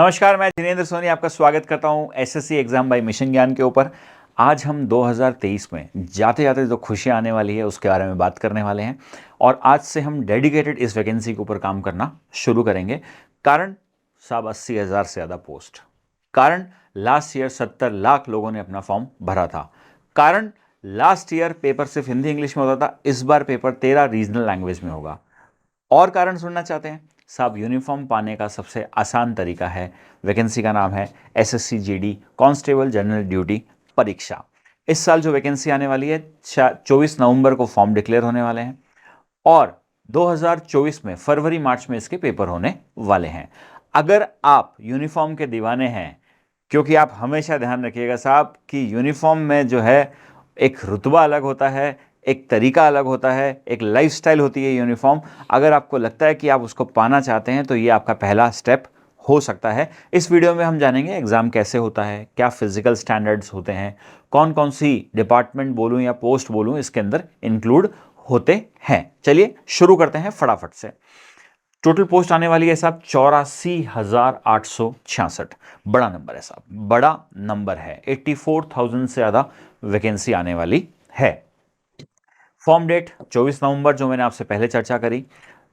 नमस्कार, मैं जिनेंद्र सोनी आपका स्वागत करता हूं एसएससी एग्जाम बाय मिशन ज्ञान के ऊपर। आज हम 2023 में जाते जाते जो खुशियां आने वाली है उसके बारे में बात करने वाले हैं और आज से हम डेडिकेटेड इस वैकेंसी के ऊपर काम करना शुरू करेंगे। कारण साहब 80,000 से ज़्यादा पोस्ट। कारण लास्ट ईयर 70 लाख लोगों ने अपना फॉर्म भरा था। कारण लास्ट ईयर पेपर सिर्फ हिंदी इंग्लिश में होता था, इस बार पेपर 13 रीजनल लैंग्वेज में होगा। और कारण सुनना चाहते हैं साहब? यूनिफॉर्म पाने का सबसे आसान तरीका है, वैकेंसी का नाम है SSC GD constable general duty परीक्षा। इस साल जो वैकेंसी आने वाली है 24 नवंबर को फॉर्म डिक्लेयर होने वाले हैं और 2024 में फरवरी मार्च में इसके पेपर होने वाले हैं। अगर आप यूनिफॉर्म के दीवाने हैं, क्योंकि आप हमेशा ध्यान रखिएगा साहब कि यूनिफॉर्म में जो है एक रुतबा अलग होता है, एक तरीका अलग होता है, एक लाइफस्टाइल होती है यूनिफॉर्म। अगर आपको लगता है कि आप उसको पाना चाहते हैं तो ये आपका पहला स्टेप हो सकता है। इस वीडियो में हम जानेंगे एग्जाम कैसे होता है, क्या फिजिकल स्टैंडर्ड्स होते हैं, कौन कौन सी डिपार्टमेंट बोलूं या पोस्ट बोलूं इसके अंदर इंक्लूड होते हैं। चलिए शुरू करते हैं फटाफट से। टोटल पोस्ट आने वाली है साहब 84,866। बड़ा नंबर है साहब, बड़ा नंबर है। 84,000 से ज्यादा वैकेंसी आने वाली है। फॉर्म डेट 24 नवंबर, जो मैंने आपसे पहले चर्चा करी।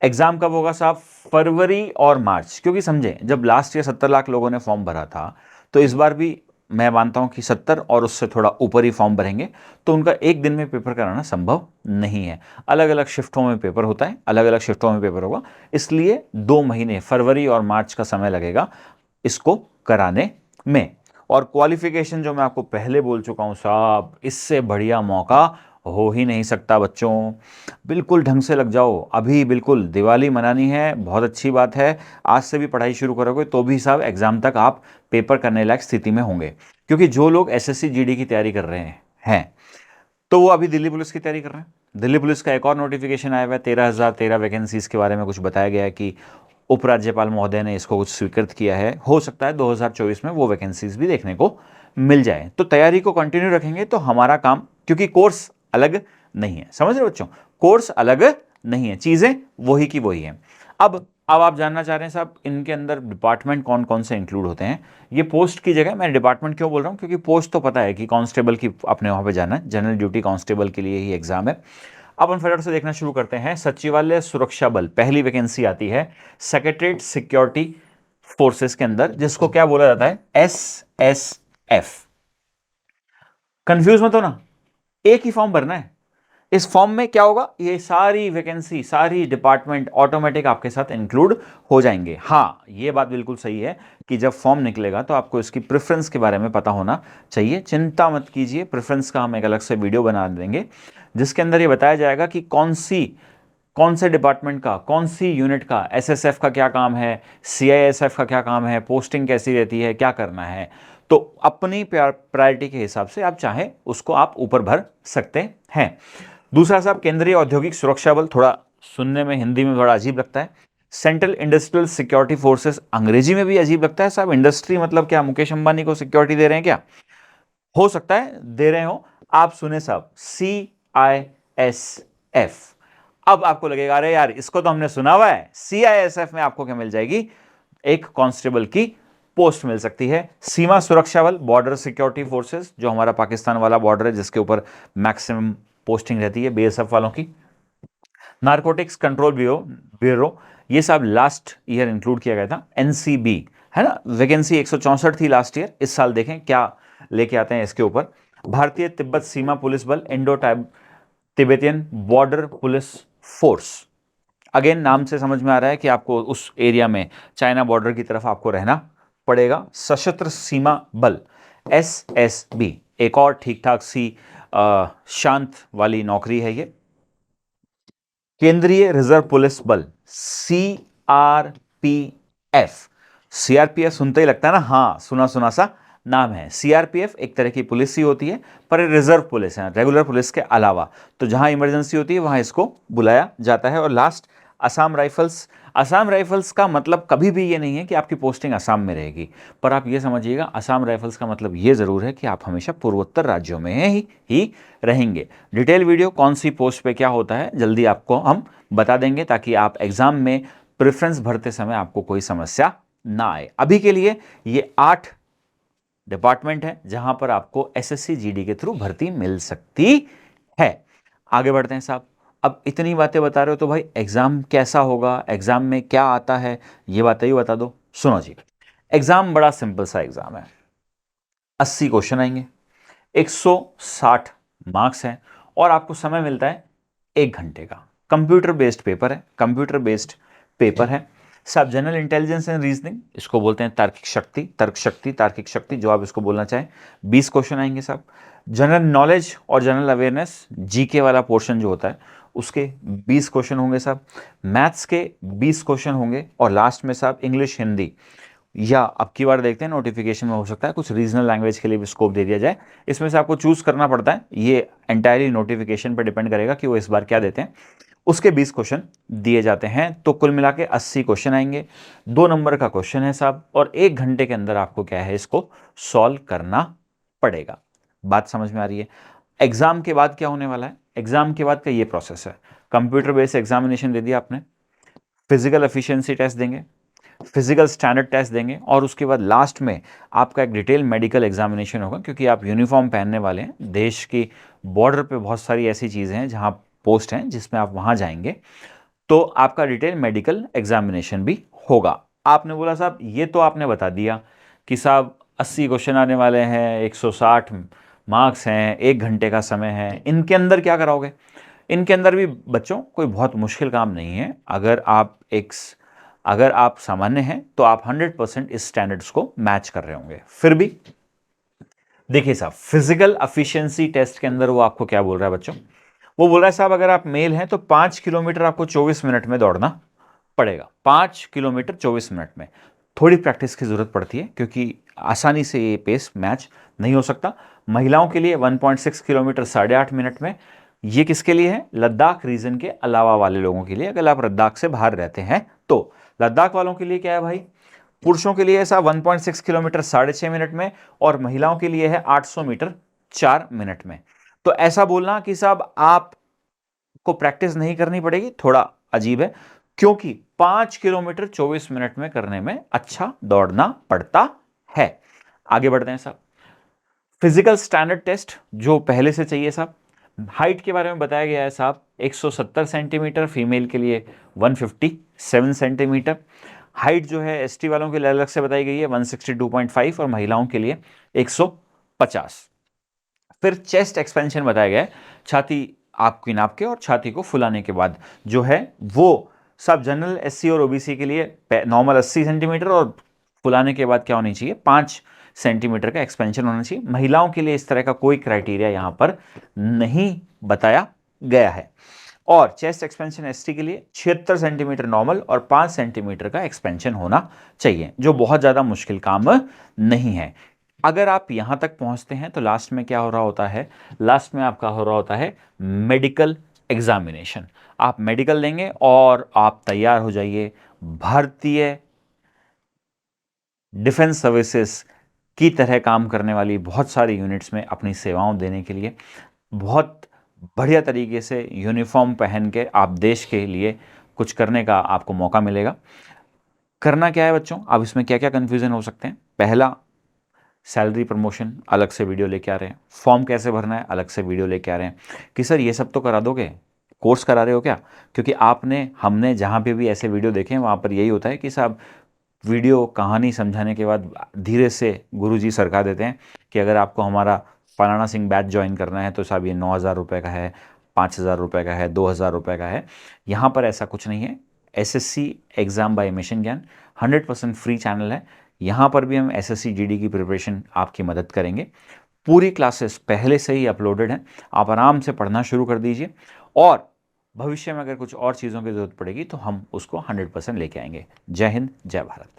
एग्जाम कब होगा साहब? फरवरी और मार्च। क्योंकि समझे, जब लास्ट ईयर 70 लाख लोगों ने फॉर्म भरा था तो इस बार भी मैं मानता हूं कि 70 और उससे थोड़ा ऊपर ही फॉर्म भरेंगे, तो उनका एक दिन में पेपर कराना संभव नहीं है। अलग अलग शिफ्टों में पेपर होता है, अलग अलग शिफ्टों में पेपर होगा, इसलिए 2 महीने फरवरी और मार्च का समय लगेगा इसको कराने में। और क्वालिफिकेशन जो मैं आपको पहले बोल चुका हूं साहब, इससे बढ़िया मौका हो ही नहीं सकता बच्चों। बिल्कुल ढंग से लग जाओ, अभी बिल्कुल दिवाली मनानी है, बहुत अच्छी बात है। आज से भी पढ़ाई शुरू करोगे तो भी साहब एग्जाम तक आप पेपर करने लायक स्थिति में होंगे। क्योंकि जो लोग एसएससी जीडी की तैयारी कर रहे हैं तो वो अभी दिल्ली पुलिस की तैयारी कर रहे हैं। दिल्ली पुलिस का एक और नोटिफिकेशन आया हुआ है, 13,013 वैकेंसीज के बारे में कुछ बताया गया है कि उपराज्यपाल महोदय ने इसको कुछ स्वीकृत किया है। हो सकता है 2024 में वो वैकेंसीज भी देखने को मिल जाए। तो तैयारी को कंटिन्यू रखेंगे तो हमारा काम, क्योंकि कोर्स अलग नहीं है, समझ रहे बच्चों, कोर्स अलग नहीं है, चीजें वही की वही है। अब आप जानना चाह रहे हैं साहब इनके अंदर डिपार्टमेंट कौन कौन से इंक्लूड होते हैं। ये पोस्ट की जगह मैं डिपार्टमेंट क्यों बोल रहा हूं? क्योंकि पोस्ट तो पता है कि कांस्टेबल की अपने वहां पे जाना है, जनरल ड्यूटी कांस्टेबल के लिए ही एग्जाम है। अब हम फटाफट से देखना शुरू करते हैं। सचिवालय सुरक्षा बल, पहली वैकेंसी आती है सेक्रेटरीट सिक्योरिटी फोर्सेस के अंदर, जिसको क्या बोला जाता है? SSF। कंफ्यूज मत हो ना, एक ही फॉर्म भरना है। इस फॉर्म में क्या होगा, ये सारी वैकेंसी, सारी डिपार्टमेंट ऑटोमेटिक आपके साथ इंक्लूड हो जाएंगे। हाँ, ये बात बिल्कुल सही है कि जब फॉर्म निकलेगा तो आपको इसकी प्रेफरेंस के बारे में पता होना चाहिए। चिंता मत कीजिए, प्रेफरेंस का हम एक अलग से वीडियो बना देंगे जिसके अंदर ये बताया जाएगा कि कौन से डिपार्टमेंट का, कौन सी यूनिट का, एसएसएफ का क्या काम है, सीआईएसएफ का क्या काम है, पोस्टिंग कैसी रहती है, क्या करना है। तो अपनी प्रायोरिटी के हिसाब से आप चाहें उसको आप ऊपर भर सकते हैं। दूसरा साहब केंद्रीय औद्योगिक सुरक्षा बल, थोड़ा सुनने में हिंदी में थोड़ा अजीब लगता है। सेंट्रल इंडस्ट्रियल सिक्योरिटी फोर्सेस, अंग्रेजी में भी अजीब लगता है साहब। इंडस्ट्री मतलब क्या, मुकेश अंबानी को सिक्योरिटी दे रहे हैं क्या? हो सकता है दे रहे हो। आप सुने साहब, CISF। अब आपको लगेगा अरे यार इसको तो हमने सुना हुआ है। CISF में आपको क्या मिल जाएगी? एक कांस्टेबल की पोस्ट मिल सकती है। सीमा सुरक्षा बल, बॉर्डर सिक्योरिटी फोर्सेस, जो हमारा पाकिस्तान वाला बॉर्डर है जिसके ऊपर मैक्सिमम पोस्टिंग रहती है BSF वालों की। नारकोटिक्स कंट्रोल ब्यूरो, ये सब लास्ट ईयर इंक्लूड किया गया था। NCB है ना, वैकेंसी 164 थी लास्ट ईयर। इस साल देखें क्या लेके आते हैं इसके ऊपर। भारतीय तिब्बत सीमा पुलिस बल, Indo Tibetan border police force. Again नाम से समझ में आ रहा है कि आपको उस एरिया में चाइना बॉर्डर की तरफ आपको रहना पड़ेगा। सशस्त्र सीमा बल SSB, एक और ठीक ठाक सी शांत वाली नौकरी है ये। केंद्रीय रिजर्व पुलिस बल CRPF सुनते ही लगता है ना, हाँ सुना सुना सा नाम है। CRPF एक तरह की पुलिस ही होती है, पर रिजर्व पुलिस है, रेगुलर पुलिस के अलावा। तो जहां इमरजेंसी होती है वहां इसको बुलाया जाता है। और last Assam rifles. Assam rifles का मतलब कभी भी ये नहीं है कि आपकी पोस्टिंग असम में रहेगी, पर आप ये समझिएगा असम राइफल्स का मतलब ये जरूर है कि आप हमेशा पूर्वोत्तर राज्यों में ही रहेंगे। डिटेल वीडियो कौन सी पोस्ट पे क्या होता है जल्दी आपको हम बता देंगे, ताकि आप एग्जाम में प्रेफरेंस भरते समय आपको कोई समस्या ना आए। अभी के लिए ये 8 डिपार्टमेंट है जहां पर आपको एसएससी जीडी के थ्रू भर्ती मिल सकती है। आगे बढ़ते हैं साहब। अब इतनी बातें बता रहे हो तो भाई एग्जाम कैसा होगा, एग्जाम में क्या आता है, ये बातें ही बता दो। सुनो जी, एग्जाम बड़ा सिंपल सा एग्जाम है। 80 क्वेश्चन आएंगे, 160 मार्क्स हैं और आपको समय मिलता है 1 घंटे का। कंप्यूटर बेस्ड पेपर है, कंप्यूटर बेस्ड पेपर है। सब जनरल इंटेलिजेंस एंड रीजनिंग, इसको बोलते हैं तार्किक शक्ति, तर्क शक्ति, तार्किक शक्ति, जो आप इसको बोलना चाहें। 20 क्वेश्चन आएंगे साहब। जनरल नॉलेज और जनरल अवेयरनेस, जीके वाला पोर्शन जो होता है उसके 20 क्वेश्चन होंगे साहब। मैथ्स के 20 क्वेश्चन होंगे और लास्ट में साहब इंग्लिश, हिंदी, या अब की बार देखते हैं नोटिफिकेशन में हो सकता है कुछ रीजनल लैंग्वेज के लिए भी स्कोप दे दिया जाए। इसमें से आपको चूज करना पड़ता है, ये एंटायरली नोटिफिकेशन पर डिपेंड करेगा कि वो इस बार क्या देते हैं। उसके 20 क्वेश्चन दिए जाते हैं, तो कुल मिला के 80 क्वेश्चन आएंगे। 2 नंबर का क्वेश्चन है साहब और 1 घंटे के अंदर आपको क्या है, इसको सॉल्व करना पड़ेगा। बात समझ में आ रही है? एग्जाम के बाद क्या होने वाला है? एग्जाम के बाद का ये प्रोसेस है। कंप्यूटर बेस्ड एग्जामिनेशन दे दिया आपने, फिजिकल एफिशिएंसी टेस्ट देंगे, फिजिकल स्टैंडर्ड टेस्ट देंगे और उसके बाद लास्ट में आपका एक डिटेल मेडिकल एग्जामिनेशन होगा, क्योंकि आप यूनिफॉर्म पहनने वाले हैं। देश की बॉर्डर पे बहुत सारी ऐसी चीज़ें हैं जहां पोस्ट हैं जिसमें आप वहां जाएंगे, तो आपका डिटेल मेडिकल एग्जामिनेशन भी होगा। आपने बोला साहब ये तो आपने बता दिया कि साहब 80 क्वेश्चन आने वाले हैं, 160 मार्क्स हैं, 1 घंटे का समय है, इनके अंदर क्या कराओगे? इनके अंदर भी बच्चों कोई बहुत मुश्किल काम नहीं है। अगर आप सामान्य हैं तो आप 100% इस स्टैंडर्ड्स को मैच कर रहे होंगे। फिर भी देखिए साहब, फिजिकल एफिशिएंसी टेस्ट के अंदर वो आपको क्या बोल रहा है बच्चों? वो बोल रहा है साहब अगर आप मेल हैं तो 5 किलोमीटर आपको 24 मिनट में दौड़ना पड़ेगा। 5 किलोमीटर 24 मिनट में। थोड़ी प्रैक्टिस की जरूरत पड़ती है क्योंकि आसानी से ये पेस मैच नहीं हो सकता। महिलाओं के लिए 1.6 किलोमीटर 8.5 मिनट में। ये किसके लिए है? लद्दाख रीजन के अलावा वाले लोगों के लिए। अगर आप लद्दाख से बाहर रहते हैं तो लद्दाख वालों के लिए क्या है भाई? पुरुषों के लिए ऐसा 1.6 किलोमीटर 6.5 मिनट में और महिलाओं के लिए है 800 मीटर 4 मिनट में। तो ऐसा बोलना कि साहब आप को प्रैक्टिस नहीं करनी पड़ेगी, थोड़ा अजीब है, क्योंकि 5 किलोमीटर 24 मिनट में करने में अच्छा दौड़ना पड़ता है। आगे बढ़ते हैं साहब। फिजिकल स्टैंडर्ड टेस्ट जो पहले से चाहिए साहब। हाइट के बारे में बताया गया है साहब, 170 सेंटीमीटर, फीमेल के लिए 157 सेंटीमीटर। हाइट जो है एसटी वालों के लिए अलग से बताई गई है, 162.5 और महिलाओं के लिए 150। फिर चेस्ट एक्सपेंशन बताया गया है, छाती आपकी नाप के और छाती को फुलाने के बाद जो है वो सब जनरल एससी और ओबीसी के लिए नॉर्मल 80 सेंटीमीटर और फुलाने के बाद क्या होनी चाहिए, 5 सेंटीमीटर का एक्सपेंशन होना चाहिए। महिलाओं के लिए इस तरह का कोई क्राइटेरिया यहां पर नहीं बताया गया है। और चेस्ट एक्सपेंशन एसटी के लिए 76 सेंटीमीटर नॉर्मल और 5 सेंटीमीटर का एक्सपेंशन होना चाहिए, जो बहुत ज़्यादा मुश्किल काम नहीं है। अगर आप यहां तक पहुंचते हैं तो लास्ट में क्या हो रहा होता है? लास्ट में आपका हो रहा होता है मेडिकल एग्जामिनेशन। आप मेडिकल देंगे और आप तैयार हो जाइए भारतीय डिफेंस सर्विसेज की तरह काम करने वाली बहुत सारी यूनिट्स में अपनी सेवाओं देने के लिए। बहुत बढ़िया तरीके से यूनिफॉर्म पहन के आप देश के लिए कुछ करने का आपको मौका मिलेगा। करना क्या है बच्चों? अब इसमें क्या क्या कंफ्यूजन हो सकते हैं? पहला, सैलरी प्रमोशन अलग से वीडियो लेके आ रहे हैं। फॉर्म कैसे भरना है अलग से वीडियो लेके आ रहे हैं। कि सर ये सब तो करा दोगे, कोर्स करा रहे हो क्या? क्योंकि हमने जहाँ पे भी ऐसे वीडियो देखे हैं वहाँ पर यही होता है कि साहब वीडियो कहानी समझाने के बाद धीरे से गुरुजी सरका देते हैं कि अगर आपको हमारा फलाना सिंह बैच ज्वाइन करना है तो साहब ये 9,000 रुपये का है, 5,000 रुपये का है, 2,000 रुपये का है। यहाँ पर ऐसा कुछ नहीं है। एसएससी एग्जाम बाय मिशन ज्ञान 100% फ्री चैनल है। यहाँ पर भी हम एसएससी जीडी की प्रिपरेशन आपकी मदद करेंगे। पूरी क्लासेस पहले से ही अपलोडेड हैं, आप आराम से पढ़ना शुरू कर दीजिए और भविष्य में अगर कुछ और चीज़ों की ज़रूरत पड़ेगी तो हम उसको 100% लेके आएंगे। जय हिंद, जय भारत।